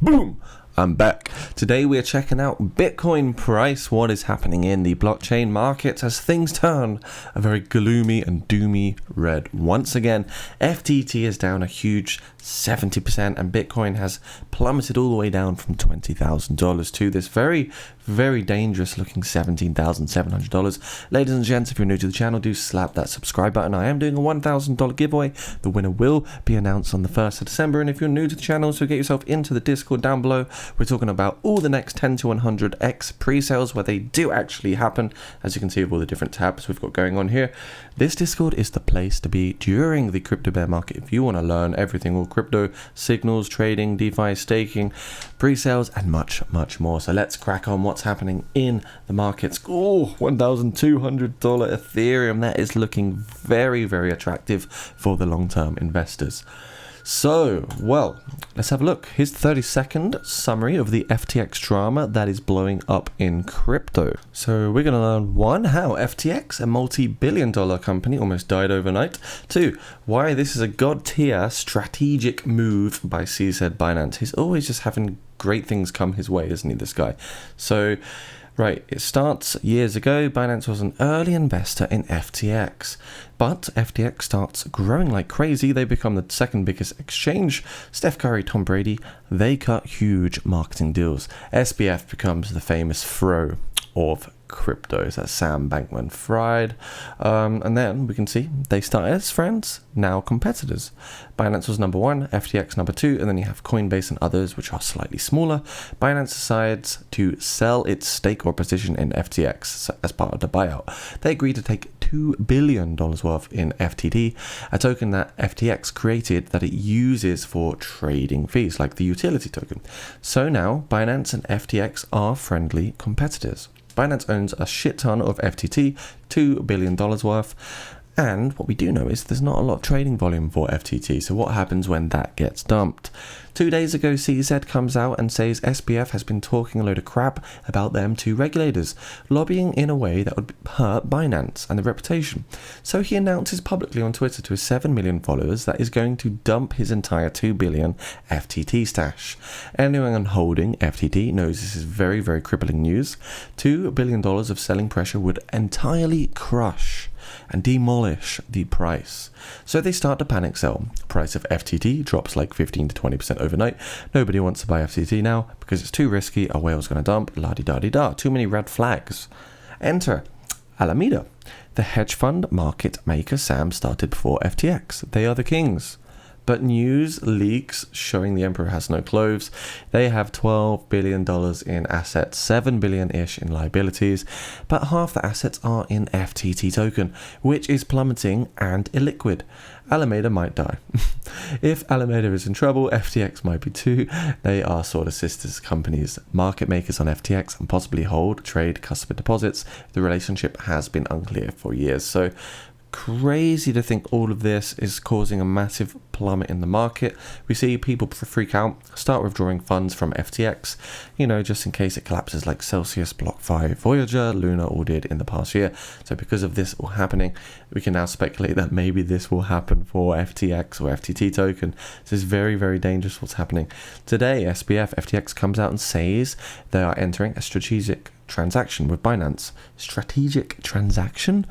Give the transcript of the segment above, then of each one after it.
Boom! I'm back. Today we are checking out Bitcoin price, what is happening in the blockchain markets as things turn a very gloomy and doomy red. Once again, FTT is down a huge 70% and Bitcoin has plummeted all the way down from $20,000 to this very, very dangerous looking $17,700. Ladies and gents, if you're new to the channel, do slap that subscribe button. I am doing a $1,000 giveaway. The winner will be announced on the 1st of December. And if you're new to the channel, so get yourself into the Discord down below. We're talking about all the next 10 to 100x pre-sales where they do actually happen. As you can see with all the different tabs we've got going on here. This Discord is the place to be during the crypto bear market if you want to learn everything all crypto, signals, trading, DeFi, staking, pre-sales, and much, much more. So let's crack on what's happening in the markets. Oh, $1,200 Ethereum. That is looking very, very attractive for the long-term investors. So, well, let's have a look. Here's the 30-second summary of the FTX drama that is blowing up in crypto. So we're going to learn 1, how FTX, a multi-billion-dollar company, almost died overnight. 2, why this is a god-tier strategic move by CZ Binance. He's always just having great things come his way, isn't he, this guy? So, right, it starts years ago. Binance was an early investor in FTX. But FTX starts growing like crazy. They become the second biggest exchange. Steph Curry, Tom Brady, they cut huge marketing deals. SBF becomes the famous Fro of crypto. That's Sam Bankman-Fried. And then we can see they started as friends, now competitors. Binance was number 1, FTX number 2, and then you have Coinbase and others, which are slightly smaller. Binance decides to sell its stake or position in FTX as part of the buyout. They agree to take $2 billion worth in FTT, a token that FTX created that it uses for trading fees, like the utility token. So now Binance and FTX are friendly competitors. Binance owns a shit ton of FTT, $2 billion worth. And what we do know is there's not a lot of trading volume for FTT. So what happens when that gets dumped? 2 days ago, CZ comes out and says SBF has been talking a load of crap about them to regulators, lobbying in a way that would hurt Binance and the reputation. So he announces publicly on Twitter to his 7 million followers that is going to dump his entire 2 billion FTT stash. Anyone holding FTT knows this is very, very crippling news. $2 billion of selling pressure would entirely crush and demolish the price. So they start to panic sell. Price of FTT drops like 15 to 20% overnight. Nobody wants to buy FTT now because it's too risky. A whale's going to dump. La-di-da-di-da. Too many red flags. Enter Alameda. The hedge fund market maker Sam started before FTX. They are the kings. But news leaks showing the emperor has no clothes. They have $12 billion in assets, $7 billion-ish in liabilities, but half the assets are in FTT token, which is plummeting and illiquid. Alameda might die. If Alameda is in trouble, FTX might be too. They are sort of sisters companies, market makers on FTX, and possibly hold, trade, customer deposits. The relationship has been unclear for years. So crazy to think all of this is causing a massive plummet in the market. We see people freak out, start withdrawing funds from FTX, just in case it collapses like Celsius, BlockFi, Voyager, Luna all did in the past year. So because of this all happening, we can now speculate that maybe this will happen for FTX or FTT token. This is very, very dangerous what's happening. Today, SBF, FTX comes out and says they are entering a strategic transaction with Binance. Strategic transaction?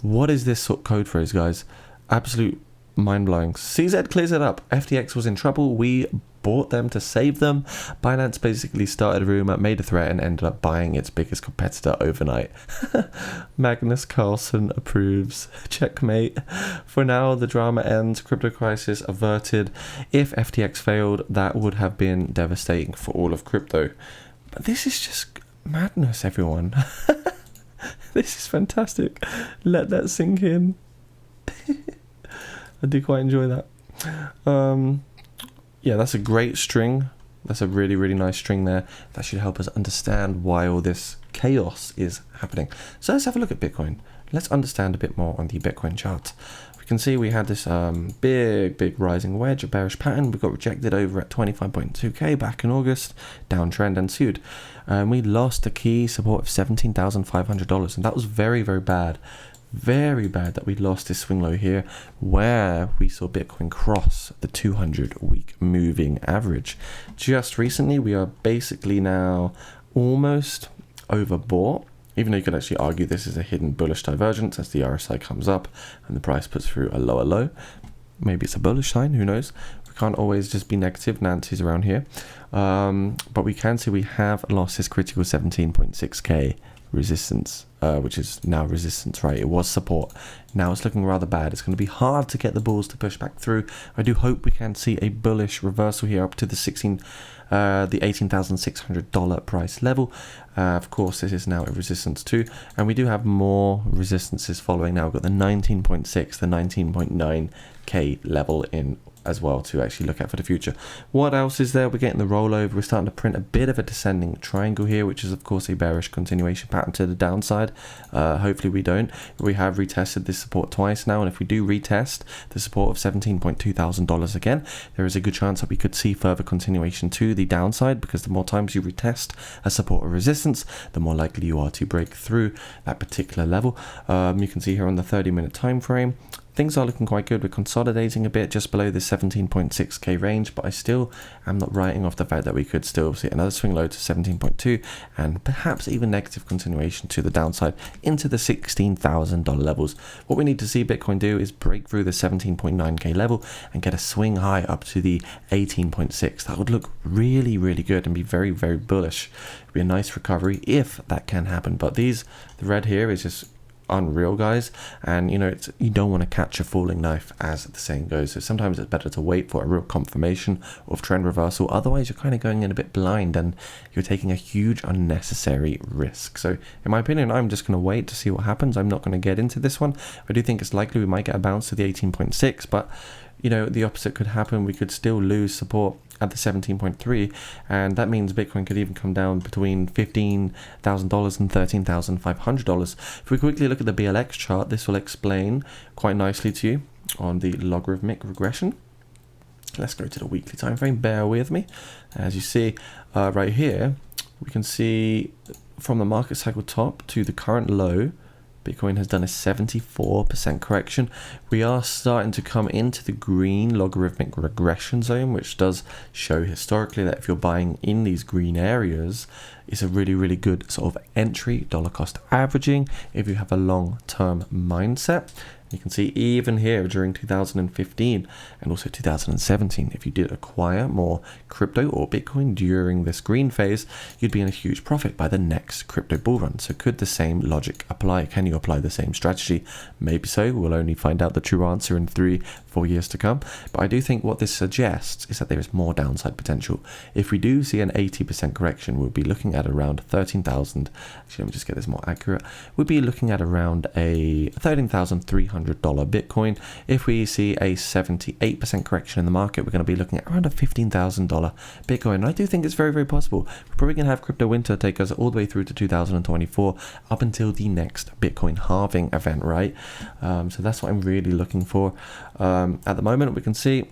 What is this sort of code phrase, guys? Absolute mind-blowing. CZ clears it up. FTX was in trouble. We bought them to save them. Binance basically started a rumor, made a threat, and ended up buying its biggest competitor overnight. Magnus Carlsen approves. Checkmate. For now, the drama ends. Crypto crisis averted. If FTX failed, that would have been devastating for all of crypto. But this is just madness, everyone. This is fantastic. Let that sink in. I do quite enjoy that. Yeah, that's a great string. That's a really, really nice string there. That should help us understand why all this chaos is happening. So let's have a look at Bitcoin. Let's understand a bit more on the Bitcoin chart. We can see we had this big rising wedge, a bearish pattern. We got rejected over at 25.2k back in August. Downtrend ensued. We lost the key support of $17,500, and that was very, very bad. Very bad that we lost this swing low here, where we saw Bitcoin cross the 200-week moving average. Just recently, we are basically now almost overbought, even though you could actually argue this is a hidden bullish divergence as the RSI comes up and the price puts through a lower low. Maybe it's a bullish sign, who knows? We can't always just be negative Nancy's around here. But we can see we have lost this critical 17.6k resistance, which is now resistance, right? It was support. Now it's looking rather bad. It's going to be hard to get the bulls to push back through. I do hope we can see a bullish reversal here up to the $18,600 price level. Of course, this is now a resistance too, and we do have more resistances following now. We've got the 19.6, the 19.9k level in as well to actually look at for the future. What else is there? We're getting the rollover. We're starting to print a bit of a descending triangle here, which is of course a bearish continuation pattern to the downside. Hopefully we don't. We have retested this support twice now, and if we do retest the support of $17,200 again, there is a good chance that we could see further continuation to the downside, because the more times you retest a support or resistance, the more likely you are to break through that particular level. You can see here on the 30-minute time frame, things are looking quite good. We're consolidating a bit just below the 17.6k range, but I still am not writing off the fact that we could still see another swing low to 17.2 and perhaps even negative continuation to the downside into the $16,000 levels. What we need to see Bitcoin do is break through the 17.9k level and get a swing high up to the 18.6. That would look really, really good and be very, very bullish. It'd be a nice recovery if that can happen. But the red here is just unreal, guys, and you don't want to catch a falling knife, as the saying goes. So sometimes it's better to wait for a real confirmation of trend reversal. Otherwise, you're kind of going in a bit blind and you're taking a huge unnecessary risk. So in my opinion, I'm just going to wait to see what happens. I'm not going to get into this one. I do think it's likely we might get a bounce to the 18.6, but the opposite could happen. We could still lose support at the 17.3, and that means Bitcoin could even come down between $15,000 and $13,500. If we quickly look at the BLX chart, this will explain quite nicely to you on the logarithmic regression. Let's go to the weekly time frame. Bear with me. As you see right here, we can see from the market cycle top to the current low, Bitcoin has done a 74% correction. We are starting to come into the green logarithmic regression zone, which does show historically that if you're buying in these green areas, it's a really, really good sort of entry, dollar cost averaging, if you have a long-term mindset. You can see even here during 2015 and also 2017, if you did acquire more crypto or Bitcoin during this green phase, you'd be in a huge profit by the next crypto bull run. So could the same logic apply? Can you apply the same strategy? Maybe so. We'll only find out the true answer in 3-4 years to come. But I do think what this suggests is that there is more downside potential. If we do see an 80% correction, we'll be looking at around 13,000. Actually, let me just get this more accurate. We'll be looking at around a $13,300 Bitcoin. If we see a 78% correction in the market, we're going to be looking at around a $15,000 Bitcoin. And I do think it's very, very possible. We're probably going to have crypto winter take us all the way through to 2024 up until the next Bitcoin halving event, right? So that's what I'm really looking for. At the moment, we can see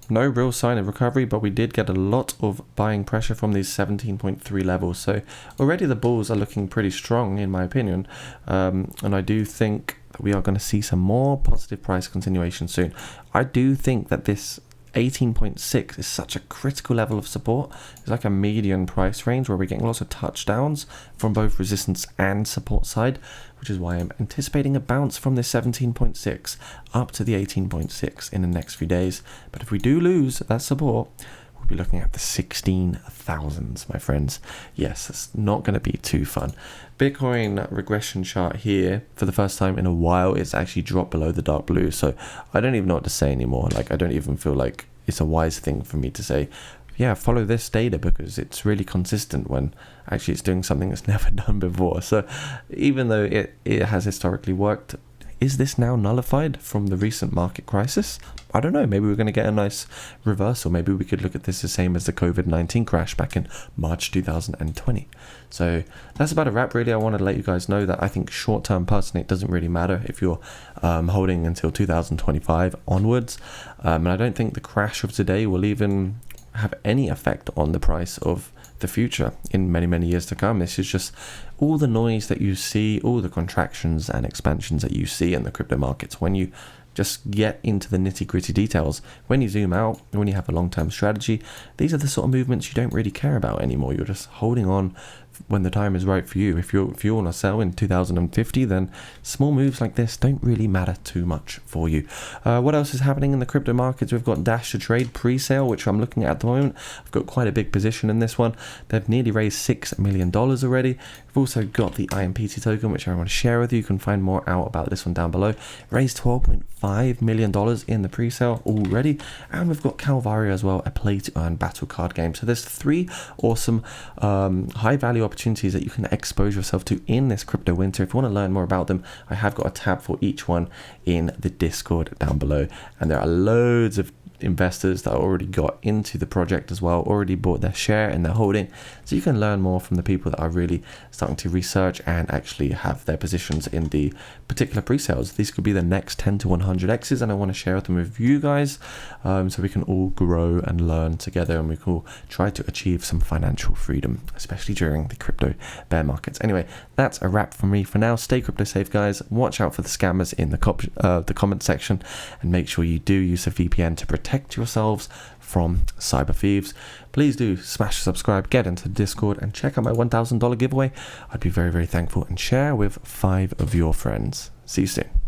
no real sign of recovery, but we did get a lot of buying pressure from these 17.3 levels. So already the bulls are looking pretty strong, in my opinion. And I do think that we are going to see some more positive price continuation soon. I do think that this 18.6 is such a critical level of support. It's like a median price range where we're getting lots of touchdowns from both resistance and support side, which is why I'm anticipating a bounce from this 17.6 up to the 18.6 in the next few days. But if we do lose that support, we'll be looking at the 16,000s, my friends. Yes, it's not going to be too fun. Bitcoin regression chart here, for the first time in a while, it's actually dropped below the dark blue. So I don't even know what to say anymore. Like, I don't even feel like it's a wise thing for me to say, yeah, follow this data, because it's really consistent when actually it's doing something that's never done before. So even though it has historically worked, is this now nullified from the recent market crisis? I don't know. Maybe we're going to get a nice reversal. Maybe we could look at this the same as the COVID-19 crash back in March 2020. So that's about a wrap, really. I wanted to let you guys know that I think short-term personally, it doesn't really matter if you're holding until 2025 onwards. And I don't think the crash of today will even have any effect on the price of the future in many years to come. This is just all the noise that you see, all the contractions and expansions that you see in the crypto markets. When you just get into the nitty-gritty details, when you zoom out, when you have a long-term strategy, these are the sort of movements you don't really care about anymore. You're just holding on when the time is right for you. If you want to sell in 2050, then small moves like this don't really matter too much for you. What else is happening in the crypto markets? We've got Dash to Trade pre-sale, which I'm looking at the moment. I've got quite a big position in this one. They've nearly raised $6 million already. We've also got the IMPT token, which I want to share with you. You can find more out about this one down below. Raised $12.5 million in the pre-sale already. And we've got Calvario as well, a play-to-earn battle card game. So there's 3 awesome high-value opportunities that you can expose yourself to in this crypto winter. If you want to learn more about them, I have got a tab for each one in the Discord down below. And there are loads of investors that already got into the project as well, already bought their share and their holding, so you can learn more from the people that are really starting to research and actually have their positions in the particular pre-sales. These could be the next 10 to 100 X's, and I want to share them with you guys, so we can all grow and learn together, and we can all try to achieve some financial freedom, especially during the crypto bear markets. Anyway, that's a wrap from me for now. Stay crypto safe, guys. Watch out for the scammers in the comment section, and make sure you do use a VPN to protect yourselves from cyber thieves. Please do smash subscribe, get into the Discord, and check out my $1,000 giveaway. I'd be very thankful, and share with 5 of your friends. See you soon.